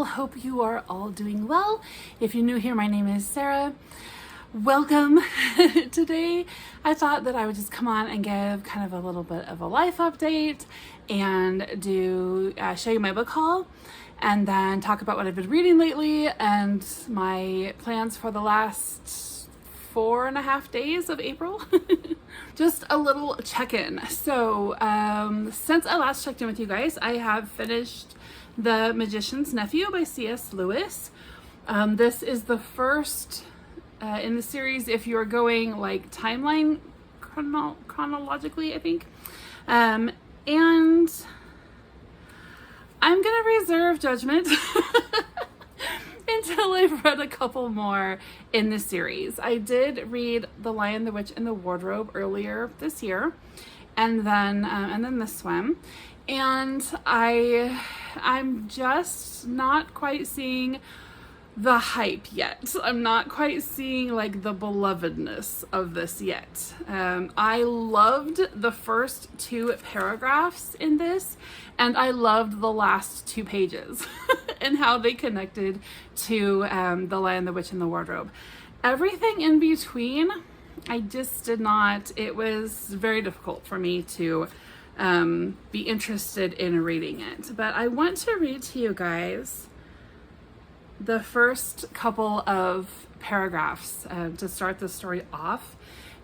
Hope you are all doing well. If you're new here, my name is Sarah. Welcome. Today I thought that I would just come on and give kind of a little bit of a life update and show you my book haul, and then talk about what I've been reading lately and my plans for the last 4.5 days of April. Just a little check-in. So since I last checked in with you guys, I have finished The Magician's Nephew by C.S. Lewis. This is the first in the series, if you're going like timeline chronologically, I think. And I'm gonna reserve judgment until I've read a couple more in the series. I did read The Lion, the Witch, and the Wardrobe earlier this year, and then this one, and I'm just not quite seeing the hype yet. I'm not quite seeing like the belovedness of this yet. I loved the first 2 paragraphs in this, and I loved the last 2 pages and how they connected to The Lion, the Witch, and the Wardrobe. Everything in between, I just did not. It was very difficult for me to be interested in reading it. But I want to read to you guys the first couple of paragraphs to start the story off,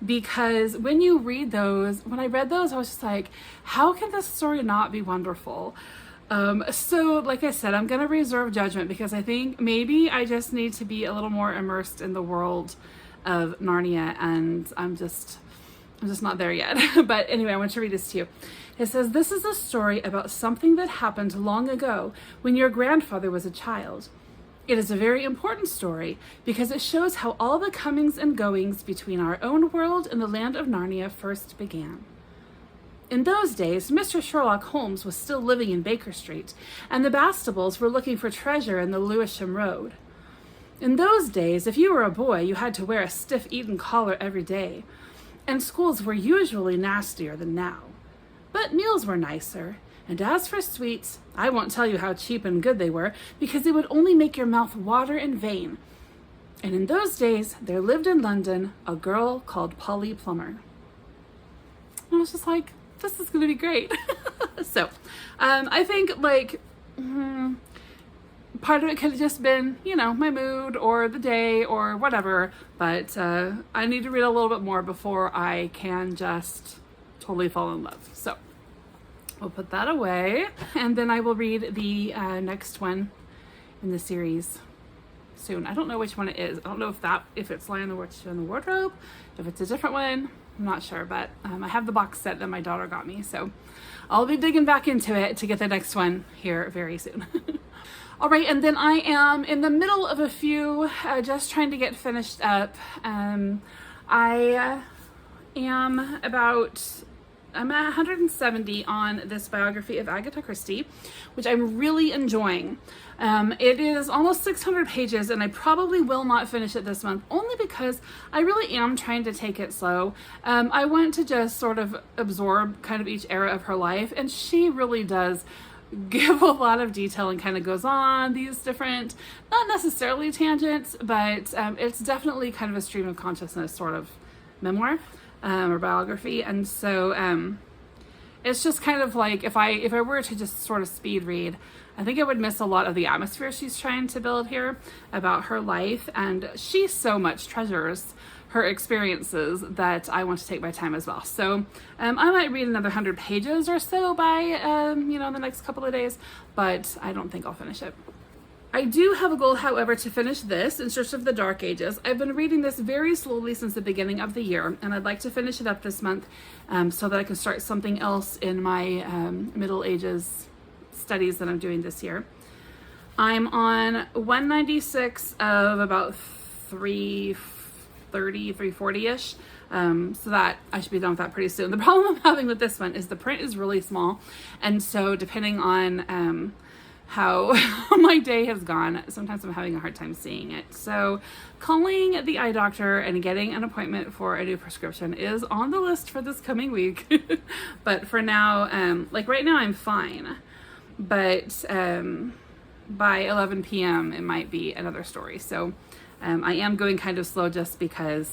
because when you read those, when I read those, I was just like, how can this story not be wonderful? So like I said, I'm gonna reserve judgment because I think maybe I just need to be a little more immersed in the world of Narnia, and I'm just not there yet. But anyway, I want to read this to you. It says, "This is a story about something that happened long ago when your grandfather was a child. It is a very important story because it shows how all the comings and goings between our own world and the land of Narnia first began. In those days, Mr. Sherlock Holmes was still living in Baker Street, and the Bastables were looking for treasure in the Lewisham Road. In those days, if you were a boy, you had to wear a stiff Eton collar every day, and schools were usually nastier than now. But meals were nicer. And as for sweets, I won't tell you how cheap and good they were, because they would only make your mouth water in vain. And in those days, there lived in London a girl called Polly Plummer." And I was just like, this is going to be great. So, I think like part of it could have just been, my mood or the day or whatever, but I need to read a little bit more before I can just totally fall in love. So we'll put that away, and then I will read the next one in the series soon. I don't know which one it is. I don't know if it's Lion, the Witch, and the Wardrobe, if it's a different one. I'm not sure, but I have the box set that my daughter got me, so I'll be digging back into it to get the next one here very soon. All right, and then I am in the middle of a few, just trying to get finished up. I am I'm at 170 on this biography of Agatha Christie, which I'm really enjoying. It is almost 600 pages, and I probably will not finish it this month, only because I really am trying to take it slow. I want to just sort of absorb kind of each era of her life, and she really does give a lot of detail and kind of goes on these different, not necessarily tangents, but it's definitely kind of a stream of consciousness sort of memoir. Or biography, and so it's just kind of like if I were to just sort of speed read, I think I would miss a lot of the atmosphere she's trying to build here about her life, and she so much treasures her experiences that I want to take my time as well. So I might read another 100 pages or so by the next couple of days, but I don't think I'll finish it. I do have a goal, however, to finish this, In Search of the Dark Ages. I've been reading this very slowly since the beginning of the year, and I'd like to finish it up this month so that I can start something else in my Middle Ages studies that I'm doing this year. I'm on 196 of about 330, 340-ish, so that I should be done with that pretty soon. The problem I'm having with this one is the print is really small, and so depending on how my day has gone, sometimes I'm having a hard time seeing it. So calling the eye doctor and getting an appointment for a new prescription is on the list for this coming week. But for now, like right now I'm fine. But by 11 p.m. it might be another story. So I am going kind of slow just because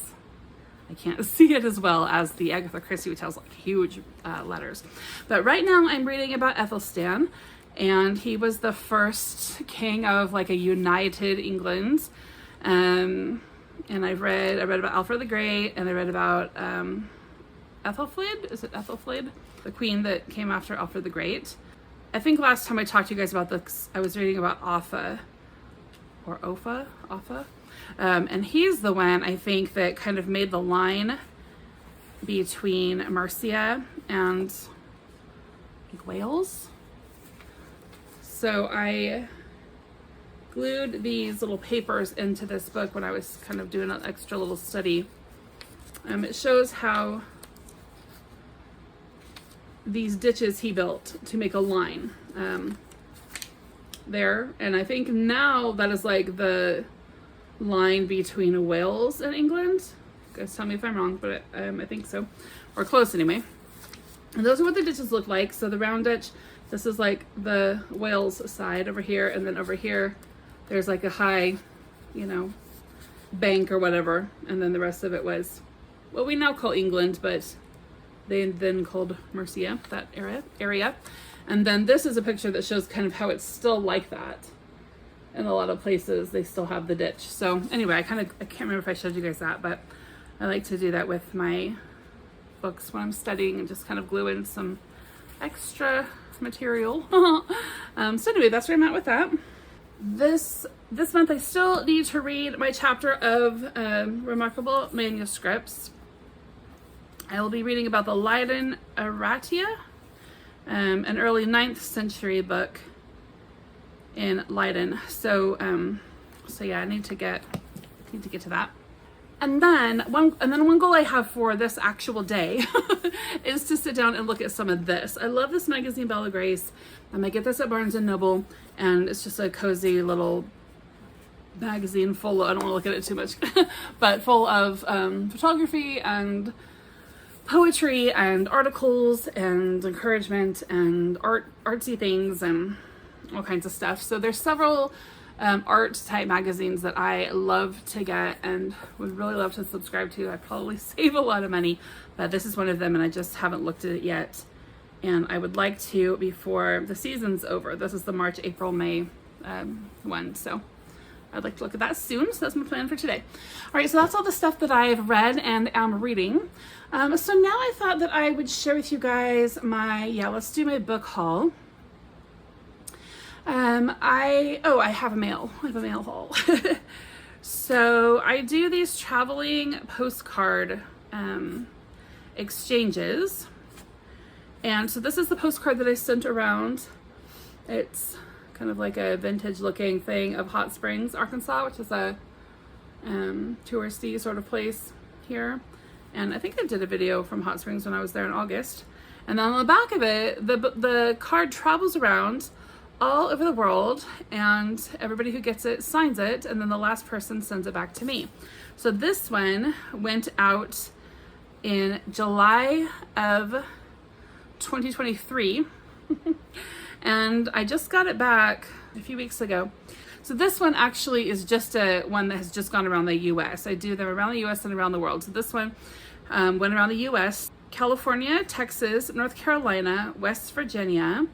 I can't see it as well as the Agatha Christie, which has like huge letters. But right now I'm reading about Ethelstan, and he was the first king of like a united England. And I read about Alfred the Great, and I read about Ethelfled. Is it Ethelfled? The queen that came after Alfred the Great. I think last time I talked to you guys about this, I was reading about Offa. And he's the one, I think, that kind of made the line between Mercia and like Wales. So I glued these little papers into this book when I was kind of doing an extra little study. It shows how these ditches he built to make a line there. And I think now that is like the line between Wales and England. You guys tell me if I'm wrong, but I think so. Or close anyway. And those are what the ditches look like. So the round ditch, this is like the Wales side over here. And then over here, there's like a high, you know, bank or whatever. And then the rest of it was what we now call England, but they then called Mercia, that area. And then this is a picture that shows kind of how it's still like that. In a lot of places, they still have the ditch. So anyway, I can't remember if I showed you guys that, but I like to do that with my books when I'm studying and just kind of glue in some extra material. So anyway, that's where I'm at with that. This month, I still need to read my chapter of Remarkable Manuscripts. I will be reading about the Leiden Aratia, an early 9th century book in Leiden. So yeah, I need to get to that. And then one goal I have for this actual day is to sit down and look at some of this. I love this magazine, Bella Grace. I get this at Barnes and Noble, and it's just a cozy little magazine full of, I don't want to look at it too much, but full of photography and poetry and articles and encouragement and artsy things and all kinds of stuff. So there's several art type magazines that I love to get and would really love to subscribe to. I probably save a lot of money, but this is one of them, and I just haven't looked at it yet. And I would like to before the season's over. This is the March, April, May one. So I'd like to look at that soon. So that's my plan for today. All right, so that's all the stuff that I've read and am reading. So now I thought that I would share with you guys let's do my book haul. I have a mail. I have a mail haul. So I do these traveling postcard exchanges. And so this is the postcard that I sent around. It's kind of like a vintage looking thing of Hot Springs, Arkansas, which is a touristy sort of place here. And I think I did a video from Hot Springs when I was there in August. And then on the back of it, the card travels around all over the world, and everybody who gets it signs it, and then the last person sends it back to me. So this one went out in July of 2023 and I just got it back a few weeks ago. So this one actually is just one that has just gone around the US. I do them around the US and around the world. So this one went around the US, California, Texas, North Carolina, West Virginia,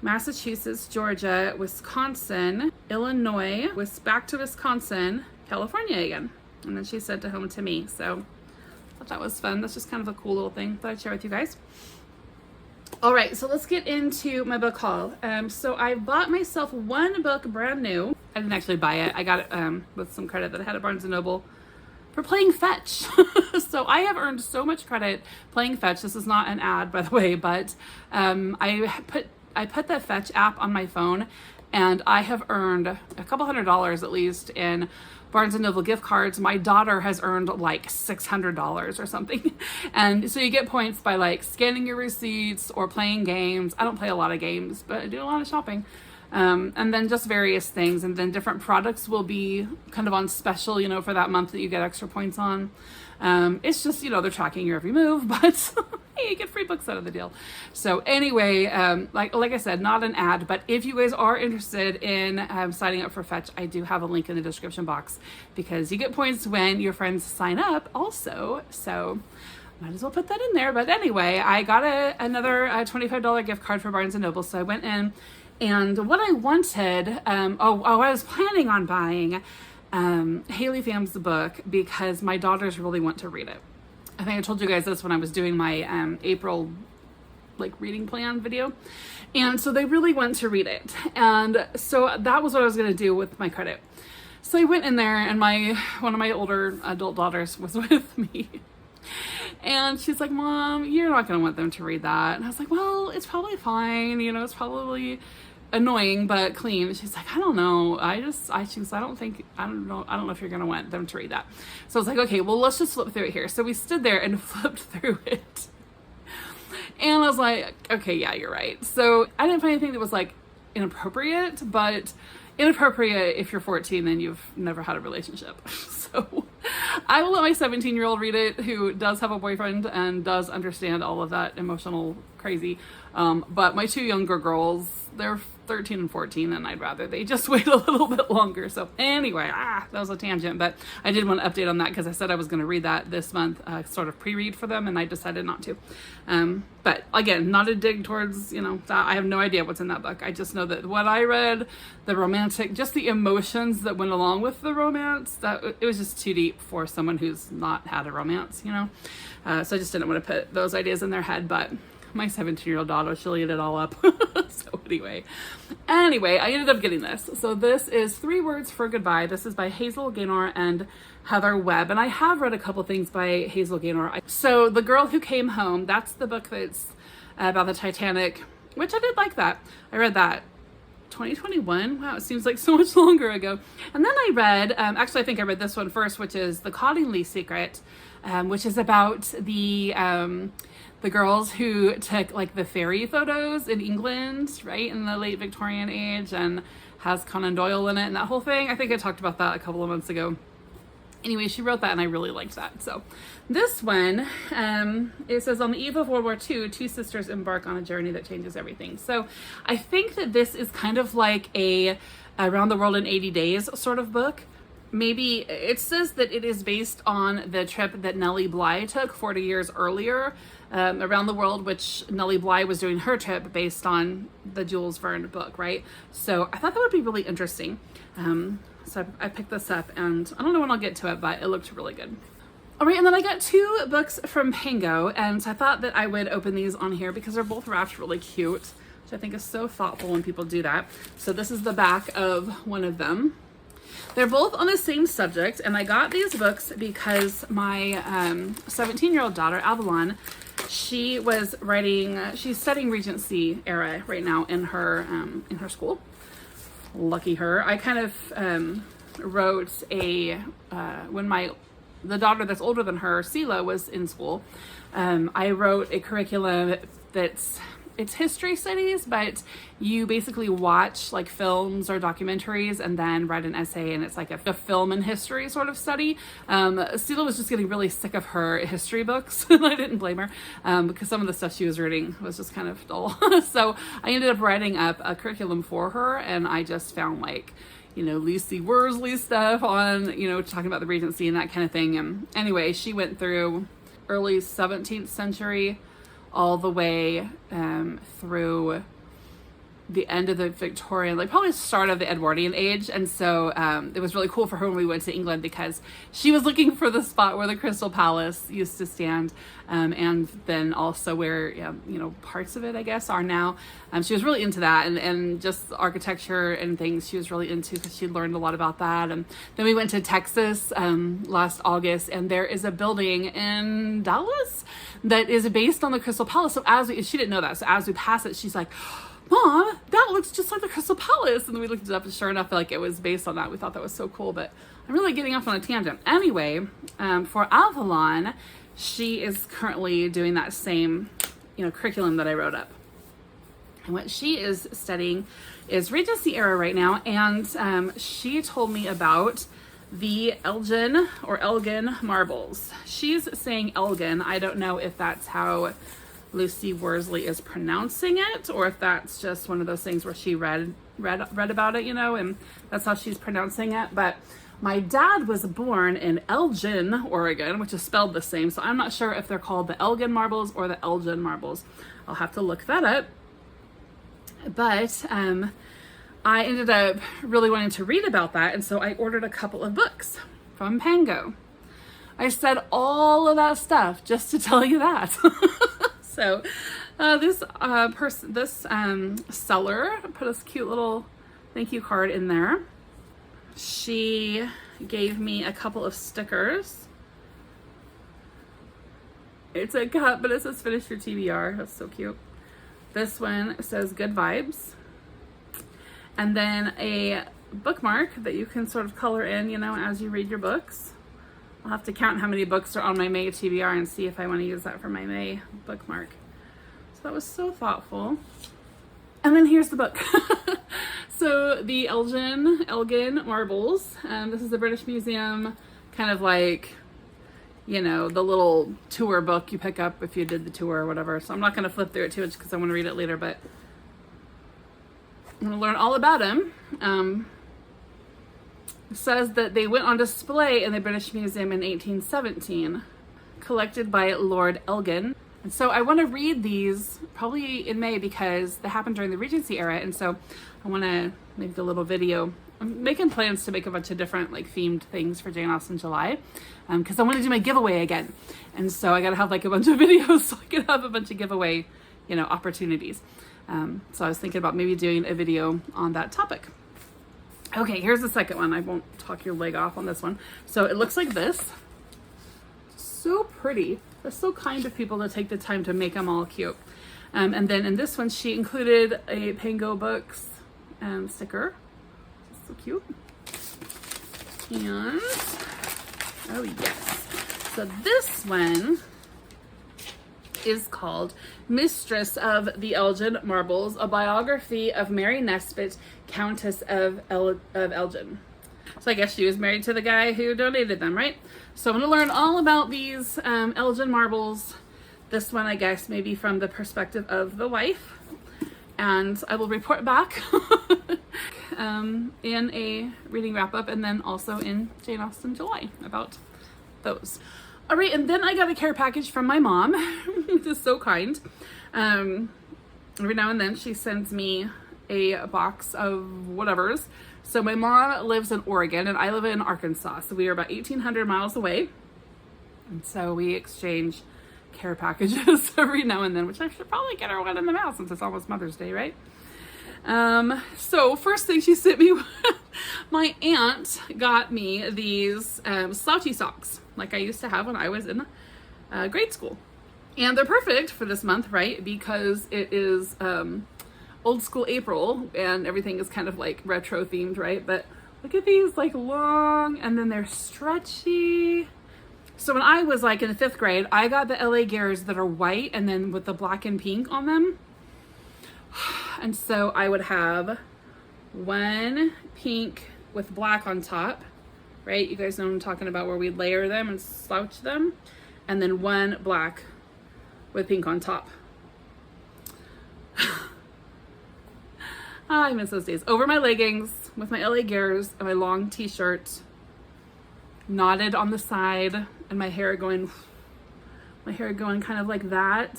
Massachusetts, Georgia, Wisconsin, Illinois, back to Wisconsin, California again. And then she sent it home to me. So I thought that was fun. That's just kind of a cool little thing that I'd share with you guys. All right, so let's get into my book haul. So I bought myself one book brand new. I didn't actually buy it. I got it with some credit that I had at Barnes & Noble for playing fetch. So I have earned so much credit playing fetch. This is not an ad, by the way, but I put the Fetch app on my phone, and I have earned a couple $100 at least in Barnes & Noble gift cards. My daughter has earned like $600 or something. And so you get points by like scanning your receipts or playing games. I don't play a lot of games, but I do a lot of shopping. And then just various things. And then different products will be kind of on special, for that month that you get extra points on. It's just, they're tracking your every move, but hey, you get free books out of the deal. So anyway, like I said, not an ad, but if you guys are interested in signing up for Fetch, I do have a link in the description box because you get points when your friends sign up also. So might as well put that in there. But anyway, I got another $25 gift card for Barnes & Noble. So I went in, and what I wanted, I was planning on buying Haley Pham's book because my daughters really want to read it. I think I told you guys this when I was doing my April reading plan video. And so they really want to read it. And so that was what I was going to do with my credit. So I went in there, and one of my older adult daughters was with me. And she's like, Mom, you're not going to want them to read that. And I was like, well, it's probably fine. You know, it's probably annoying, but clean. She's like, I don't know. I don't know if you're going to want them to read that. So I was like, okay, well, let's just flip through it here. So we stood there and flipped through it. And I was like, okay, yeah, you're right. So I didn't find anything that was inappropriate, but inappropriate if you're 14 and you've never had a relationship. So I will let my 17-year-old read it, who does have a boyfriend and does understand all of that emotional crazy. But my 2 younger girls, they're 13 and 14, and I'd rather they just wait a little bit longer. So anyway, that was a tangent, but I did want to update on that because I said I was going to read that this month, sort of pre-read for them, and I decided not to. But again, not a dig towards, that. I have no idea what's in that book. I just know that what I read, the romantic, just the emotions that went along with the romance, that it was just too deep for someone who's not had a romance, So I just didn't want to put those ideas in their head, but my 17-year-old daughter, she'll eat it all up. So anyway, I ended up getting this. So this is 3 Words for Goodbye. This is by Hazel Gaynor and Heather Webb. And I have read a couple things by Hazel Gaynor. So The Girl Who Came Home, that's the book that's about the Titanic, which I did like that. I read that 2021. Wow, it seems like so much longer ago. And then I read, actually I think I read this one first, which is The Cottingley Secret, which is about the girls who took the fairy photos in England, right, in the late Victorian age, and has Conan Doyle in it and that whole thing. I think I talked about that a couple of months ago. Anyway, she wrote that, and I really liked that. So this one, it says, on the eve of World War II, 2 sisters embark on a journey that changes everything. So I think that this is kind of like a Around the World in 80 Days sort of book. Maybe it says that it is based on the trip that Nellie Bly took 40 years earlier around the world, which Nellie Bly was doing her trip based on the Jules Verne book, right? So I thought that would be really interesting. So I picked this up, and I don't know when I'll get to it, but it looked really good. All right, and then I got 2 books from Pango, and so I thought that I would open these on here because they're both wrapped really cute, which I think is so thoughtful when people do that. So this is the back of one of them. They're both on the same subject, and I got these books because my 17-year-old daughter, Avalon, she's studying Regency era right now in her school. Lucky her. I kind of wrote when the daughter that's older than her, Sela, was in school. I wrote a curriculum it's history studies, but you basically watch films or documentaries and then write an essay, and it's like a film and history sort of study. Sela was just getting really sick of her history books, and I didn't blame her because some of the stuff she was reading was just kind of dull. So I ended up writing up a curriculum for her, and I just found Lucy Worsley stuff on, talking about the Regency and that kind of thing. And anyway, she went through early 17th century all the way through the end of the Victorian, probably the start of the Edwardian age. And so it was really cool for her when we went to England because she was looking for the spot where the Crystal Palace used to stand, and then also where parts of it, I guess, are now. She was really into that, and just architecture and things she was really into because she learned a lot about that. And then we went to Texas last August, and there is a building in Dallas that is based on the Crystal Palace. So she didn't know that, so as we pass it, she's like, Mom, that looks just like the Crystal Palace. And then we looked it up, and sure enough, it was based on that. We thought that was so cool, but I'm really getting off on a tangent. Anyway, for Avalon, she is currently doing that same, curriculum that I wrote up. And what she is studying is Regency era right now, and she told me about the Elgin marbles. She's saying Elgin. I don't know if that's how Lucy Worsley is pronouncing it, or if that's just one of those things where she read about it, you know, and that's how she's pronouncing it. But my dad was born in Elgin, Oregon, which is spelled the same, so I'm not sure if they're called the Elgin marbles or the Elgin marbles. I'll have to look that up. But I ended up really wanting to read about that, and so I ordered a couple of books from Pango. I said all of that stuff just to tell you that. So this seller put this cute little thank you card in there. She gave me a couple of stickers. It's a cup, but it says finish your TBR. That's so cute. This one says good vibes. And then a bookmark that you can sort of color in, you know, as you read your books. I'll have to count how many books are on my May TBR and see if I want to use that for my May bookmark. So that was so thoughtful. And then here's the book. So the Elgin Marbles. This is the British Museum, kind of like, you know, the little tour book you pick up if you did the tour or whatever. So I'm not going to flip through it too much because I want to read it later, but I'm going to learn all about him. It says that they went on display in the British Museum in 1817, collected by Lord Elgin. And so I want to read these probably in May because they happened during the Regency era, and so I want to make a little video. I'm making plans to make a bunch of different like themed things for Jane Austen July, because I want to do my giveaway again, and so I got to have like a bunch of videos so I can have a bunch of giveaway, you know, opportunities. So I was thinking about maybe doing a video on that topic. Okay, here's the second one. I won't talk your leg off on this one. So it looks like this. So pretty. They're so kind of people to take the time to make them all cute. And then in this one, she included a Pango Books sticker. So cute. And, oh yes. So this one is called Mistress of the Elgin Marbles, a biography of Mary Nesbit, Countess of Elgin. So I guess she was married to the guy who donated them, right? So I'm going to learn all about these Elgin marbles. This one, I guess, maybe from the perspective of the wife. And I will report back in a reading wrap-up and then also in Jane Austen July about those. All right, and then I got a care package from my mom, which is so kind. Every now and then she sends me a box of whatevers. So my mom lives in Oregon and I live in Arkansas. So we are about 1,800 miles away. And so we exchange care packages every now and then, which I should probably get her one in the mail since it's almost Mother's Day, right? So first thing she sent me, my aunt got me these slouchy socks like I used to have when I was in grade school. And they're perfect for this month, right? Because it is old school April and everything is kind of like retro themed, right? But look at these, like long, and then they're stretchy. So when I was like in the 5th grade, I got the LA Gears that are white and then with the black and pink on them. And so I would have one pink with black on top, right? You guys know what I'm talking about, where we'd layer them and slouch them. And then one black with pink on top. I miss those days. Over my leggings with my LA Gears and my long t-shirt, knotted on the side, and my hair going kind of like that.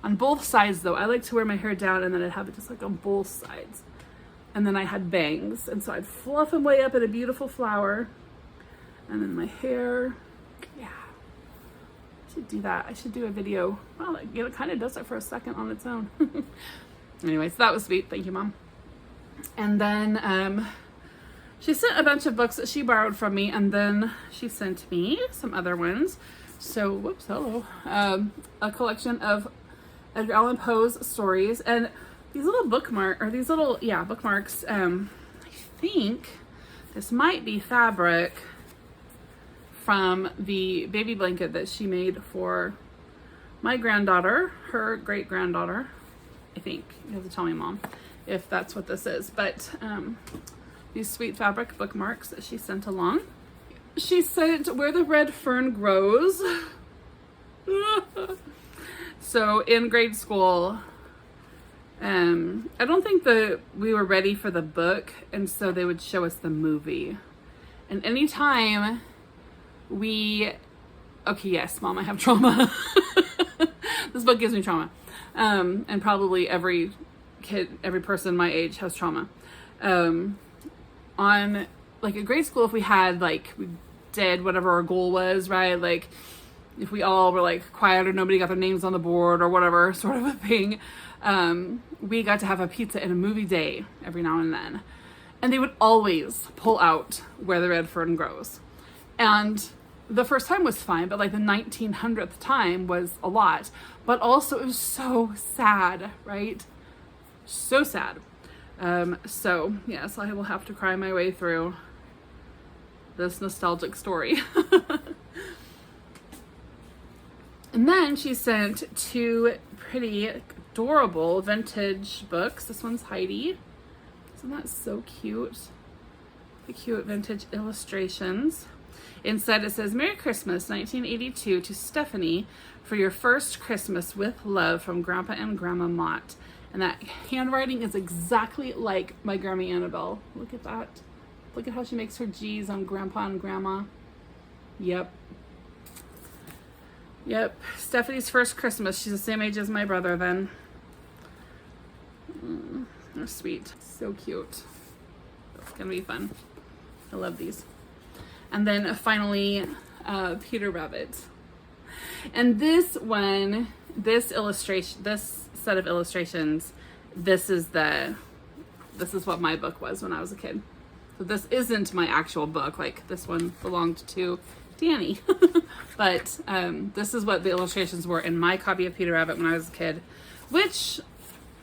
On both sides though. I like to wear my hair down and then I'd have it just like on both sides. And then I had bangs, and so I'd fluff them way up in a beautiful flower. And then my hair, yeah. I should do that. I should do a video. Well, it kind of does it for a second on its own. Anyway, so that was sweet. Thank you, Mom. And then she sent a bunch of books that she borrowed from me, and then she sent me some other ones. So, whoops, hello. A collection of Edgar Allan Poe's stories, and these little bookmarks. I think this might be fabric from the baby blanket that she made for my granddaughter, her great-granddaughter. I think. You have to tell me, Mom, if that's what this is. But these sweet fabric bookmarks that she sent along. She sent Where the Red Fern Grows. So in grade school, I don't think we were ready for the book, and so they would show us the movie. And anytime okay, yes, Mom, I have trauma. This book gives me trauma. And probably every person my age has trauma. On like a grade school, if we had we did whatever our goal was, right? Like if we all were like quiet or nobody got their names on the board or whatever sort of a thing, we got to have a pizza and a movie day every now and then. And they would always pull out Where the Red Fern Grows. And the first time was fine, but like the 1900th time was a lot. But also it was so sad, right? So sad. So yes, I will have to cry my way through this nostalgic story. And then she sent 2 pretty adorable vintage books. This one's Heidi. Isn't that so cute? The cute vintage illustrations. Inside it says, Merry Christmas 1982 to Stephanie for your first Christmas with love from Grandpa and Grandma Mott. And that handwriting is exactly like my Grandma Annabelle. Look at that. Look at how she makes her G's on Grandpa and Grandma. Yep. Yep. Stephanie's first Christmas. She's the same age as my brother then. They're sweet. So cute. It's gonna be fun. I love these. And then finally, Peter Rabbit. And this one, this set of illustrations, this is what my book was when I was a kid. So this isn't my actual book. Like this one belonged to Danny. But this is what the illustrations were in my copy of Peter Rabbit when I was a kid, which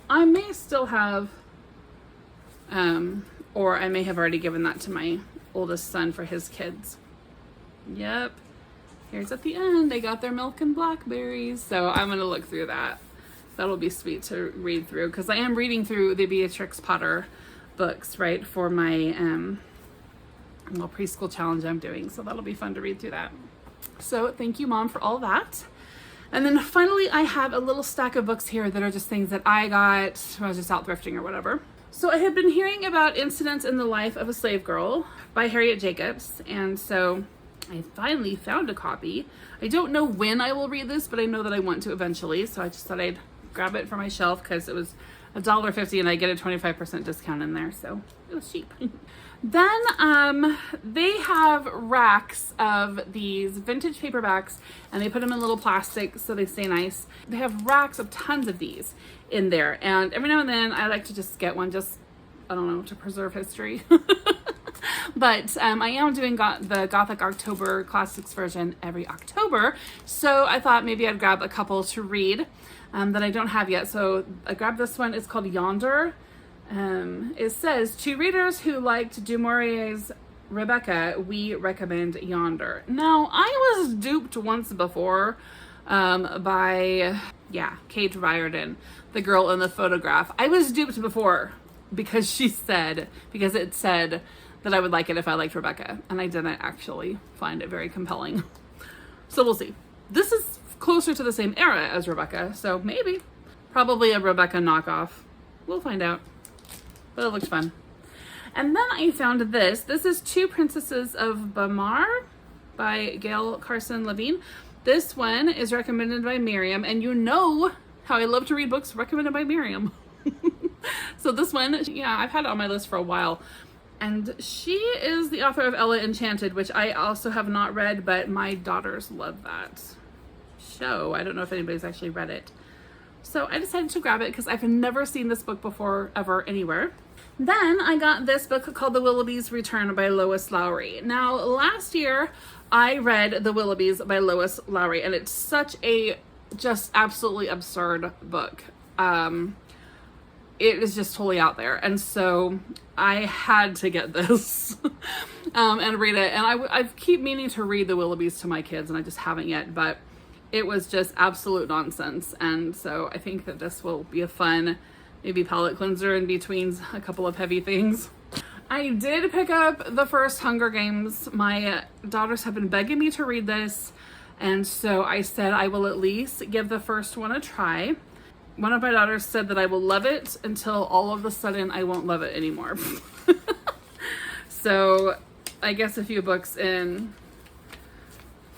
I may still have, or I may have already given that to my oldest son for his kids. Yep. Here's at the end, they got their milk and blackberries. So I'm going to look through that. That'll be sweet to read through, because I am reading through the Beatrix Potter books, right, for my little preschool challenge I'm doing. So that'll be fun to read through that. So thank you, Mom, for all that. And then finally, I have a little stack of books here that are just things that I got when I was just out thrifting or whatever. So I had been hearing about Incidents in the Life of a Slave Girl by Harriet Jacobs, and so I finally found a copy. I don't know when I will read this, but I know that I want to eventually, so I just thought I'd grab it for my shelf because it was $1.50 and I get a 25% discount in there, so it was cheap. Then they have racks of these vintage paperbacks, and they put them in little plastic so they stay nice. They have racks of tons of these in there, and every now and then I like to just get one, just, I don't know, to preserve history. But I am doing the Gothic October Classics version every October, so I thought maybe I'd grab a couple to read that I don't have yet. So I grabbed this one. It's called Yonder. It says, to readers who liked Du Maurier's Rebecca, we recommend Yonder. Now, I was duped once before by Kate Riordan, the girl in the photograph. I was duped before because it said that I would like it if I liked Rebecca, and I didn't actually find it very compelling. So we'll see. This is closer to the same era as Rebecca, so maybe. Probably a Rebecca knockoff. We'll find out. But it looks fun. And then I found this. This is Two Princesses of Bamar by Gail Carson Levine. This one is recommended by Miriam, and you know how I love to read books recommended by Miriam. So this one, I've had it on my list for a while. And she is the author of Ella Enchanted, which I also have not read, but my daughters love that show. I don't know if anybody's actually read it. So I decided to grab it because I've never seen this book before, ever, anywhere. Then I got this book called The Willoughbys Return by Lois Lowry. Now, last year I read The Willoughbys by Lois Lowry, and it's such a just absolutely absurd book. It is just totally out there, and so I had to get this and read it. And I keep meaning to read The Willoughbys to my kids, and I just haven't yet, but it was just absolute nonsense. And so I think that this will be a fun, maybe palate cleanser in between a couple of heavy things. I did pick up the first Hunger Games. My daughters have been begging me to read this. And so I said I will at least give the first one a try. One of my daughters said that I will love it until all of a sudden I won't love it anymore. So I guess a few books in,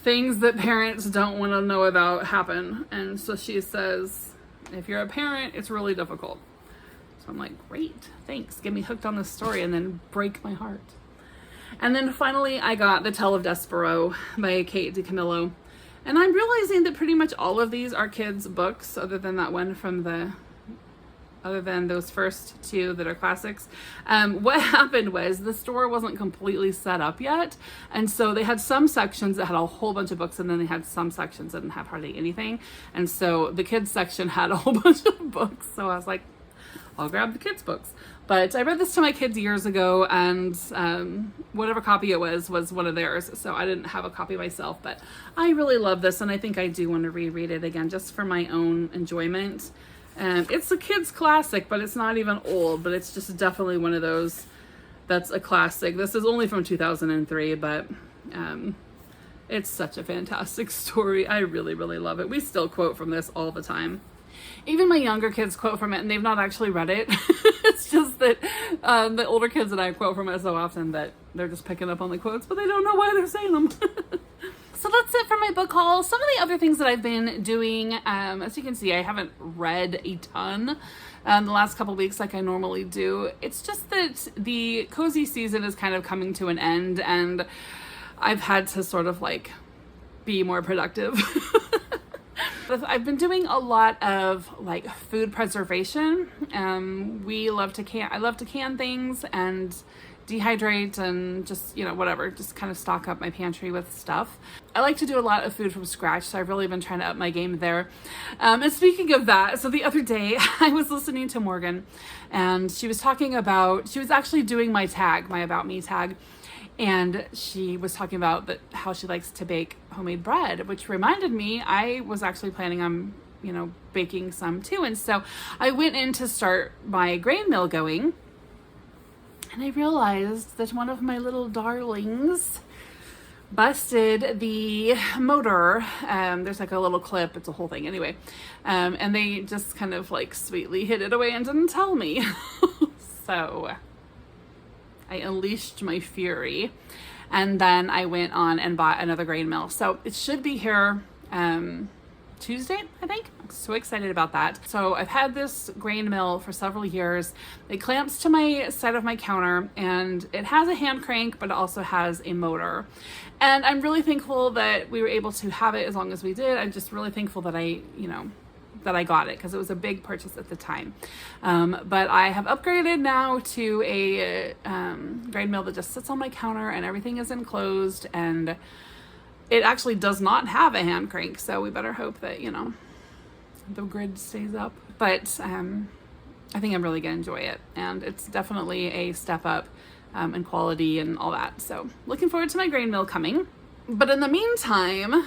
things that parents don't want to know about happen. And so she says, if you're a parent, it's really difficult. So I'm like, great, thanks. Get me hooked on this story and then break my heart. And then finally I got The Tale of Despereaux by Kate DiCamillo. And I'm realizing that pretty much all of these are kids' books, other than that one other than those first two that are classics. What happened was the store wasn't completely set up yet. And so they had some sections that had a whole bunch of books, and then they had some sections that didn't have hardly anything. And so the kids section had a whole bunch of books. So I was like, I'll grab the kids' books. But I read this to my kids years ago, and whatever copy it was one of theirs. So I didn't have a copy myself, but I really love this, and I think I do want to reread it again just for my own enjoyment. It's a kids' classic, but it's not even old, but it's just definitely one of those that's a classic. This is only from 2003, but it's such a fantastic story. I really, really love it. We still quote from this all the time. Even my younger kids quote from it, and they've not actually read it. It's just that the older kids and I quote from it so often that they're just picking up on the quotes, but they don't know why they're saying them. So that's it for my book haul. Some of the other things that I've been doing, as you can see, I haven't read a ton the last couple weeks like I normally do. It's just that the cozy season is kind of coming to an end, and I've had to sort of like be more productive. I've been doing a lot of like food preservation. I love to can things and dehydrate and just, whatever, just kind of stock up my pantry with stuff. I like to do a lot of food from scratch, so I've really been trying to up my game there. And speaking of that, so the other day I was listening to Morgan, and she was actually doing my About Me tag. And she was talking about how she likes to bake homemade bread, which reminded me I was actually planning on, baking some too. And so I went in to start my grain mill going, and I realized that one of my little darlings busted the motor. There's like a little clip, it's a whole thing anyway. And they just kind of like sweetly hid it away and didn't tell me. So I unleashed my fury, and then I went on and bought another grain mill. So it should be here Tuesday, I think. I'm so excited about that. So I've had this grain mill for several years. It clamps to my side of my counter, and it has a hand crank, but it also has a motor. And I'm really thankful that we were able to have it as long as we did. I'm just really thankful that I got it, because it was a big purchase at the time. But I have upgraded now to a grain mill that just sits on my counter, and everything is enclosed, and it actually does not have a hand crank, so we better hope that, the grid stays up. But I think I'm really gonna enjoy it, and it's definitely a step up in quality and all that. So looking forward to my grain mill coming. But in the meantime,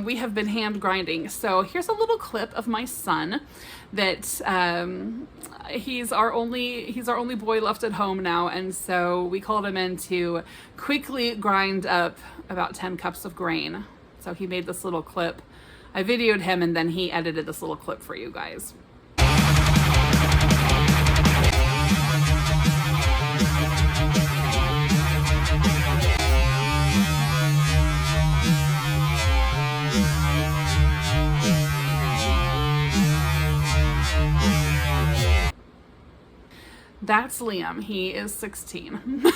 we have been hand grinding. So here's a little clip of my son that he's our only boy left at home now. And so we called him in to quickly grind up about 10 cups of grain. So he made this little clip. I videoed him, and then he edited this little clip for you guys. That's Liam. He is 16.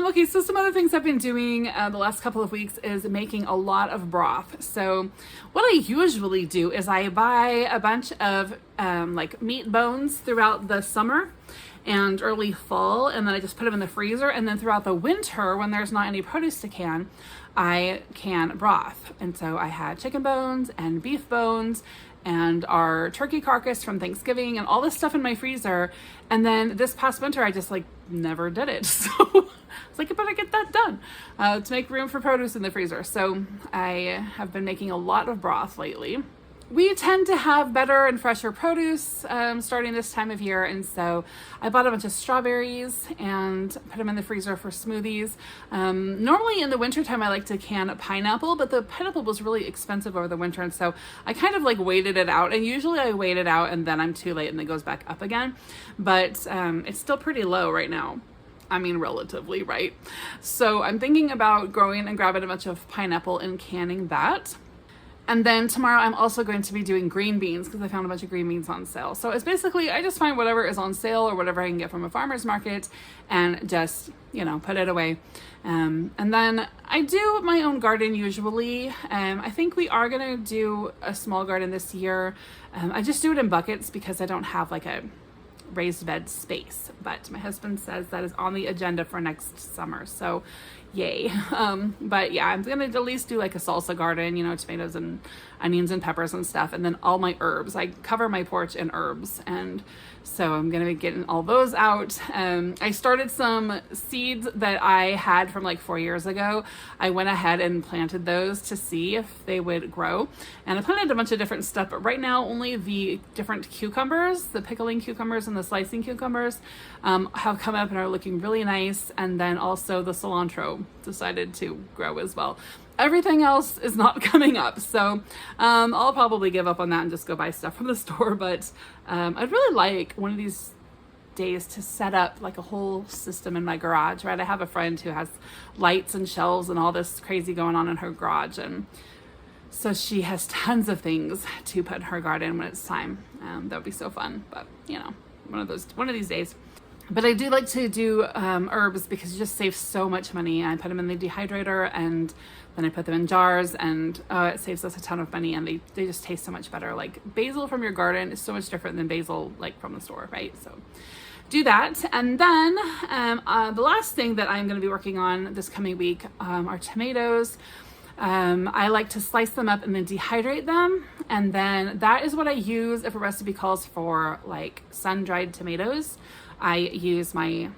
Okay, so some other things I've been doing the last couple of weeks is making a lot of broth. So what I usually do is I buy a bunch of like meat bones throughout the summer and early fall, and then I just put them in the freezer, and then throughout the winter, when there's not any produce to can, I can broth. And so I had chicken bones and beef bones and our turkey carcass from Thanksgiving and all this stuff in my freezer. And then this past winter, I just like never did it. So I was like, I better get that done to make room for produce in the freezer. So I have been making a lot of broth lately, we tend to have better and fresher produce starting this time of year, and so I bought a bunch of strawberries and put them in the freezer for smoothies. Normally in the wintertime I like to can a pineapple, but the pineapple was really expensive over the winter, and so I kind of like waited it out, and usually I wait it out and then I'm too late and it goes back up again, but it's still pretty low right now. I mean, relatively, right? So I'm thinking about growing and grabbing a bunch of pineapple and canning that. And then tomorrow I'm also going to be doing green beans because I found a bunch of green beans on sale. So it's basically, I just find whatever is on sale or whatever I can get from a farmer's market and just, you know, put it away. And then I do my own garden usually. I think we are going to do a small garden this year. I just do it in buckets because I don't have like a raised bed space, but my husband says that is on the agenda for next summer, so yay. But yeah, I'm gonna at least do like a salsa garden, you know, tomatoes and onions and peppers and stuff, and then all my herbs. I cover my porch in herbs, and so I'm gonna be getting all those out. I started some seeds that I had from like 4 years ago. I went ahead and planted those to see if they would grow, and I planted a bunch of different stuff, but right now only the different cucumbers, the pickling cucumbers and the slicing cucumbers, have come up and are looking really nice, and then also the cilantro decided to grow as well. Everything else is not coming up, so I'll probably give up on that and just go buy stuff from the store, but I'd really like one of these days to set up like a whole system in my garage, right? I have a friend who has lights and shelves and all this crazy going on in her garage, and so she has tons of things to put in her garden when it's time. That would be so fun, but you know, one of these days. But I do like to do herbs because you just save so much money. I put them in the dehydrator and then I put them in jars, and it saves us a ton of money, and they just taste so much better. Like basil from your garden is so much different than basil like from the store, right? So do that. And then the last thing that I'm going to be working on this coming week are tomatoes. I like to slice them up and then dehydrate them, and then that is what I use if a recipe calls for like sun-dried tomatoes. I use my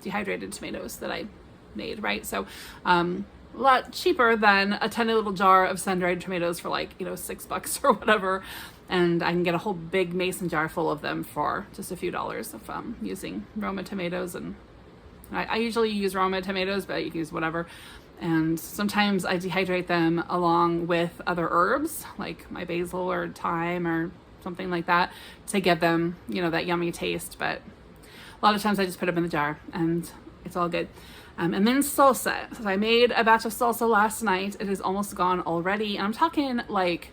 dehydrated tomatoes that I made, right? So a lot cheaper than a tiny little jar of sun-dried tomatoes for like, you know, $6 or whatever, and I can get a whole big mason jar full of them for just a few dollars if I'm using Roma tomatoes. And I usually use Roma tomatoes, but you can use whatever. And sometimes I dehydrate them along with other herbs like my basil or thyme or something like that to give them, you know, that yummy taste. But a lot of times I just put them in the jar and it's all good. And then salsa. So I made a batch of salsa last night. It is almost gone already. And I'm talking like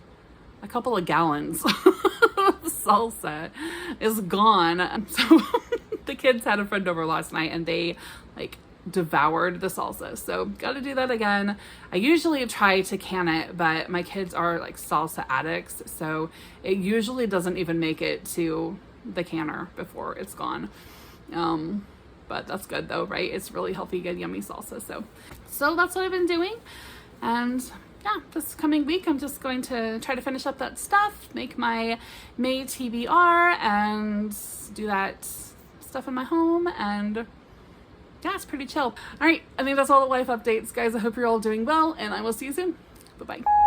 a couple of gallons of salsa is gone. So the kids had a friend over last night and they like devoured the salsa. So gotta do that again. I usually try to can it, but my kids are like salsa addicts. So it usually doesn't even make it to the canner before it's gone. But that's good though, right? It's really healthy, good, yummy salsa. So that's what I've been doing. And yeah, this coming week, I'm just going to try to finish up that stuff, make my May TBR and do that stuff in my home. And yeah, it's pretty chill. All right, I think that's all the life updates, guys. I hope you're all doing well, and I will see you soon. Bye-bye.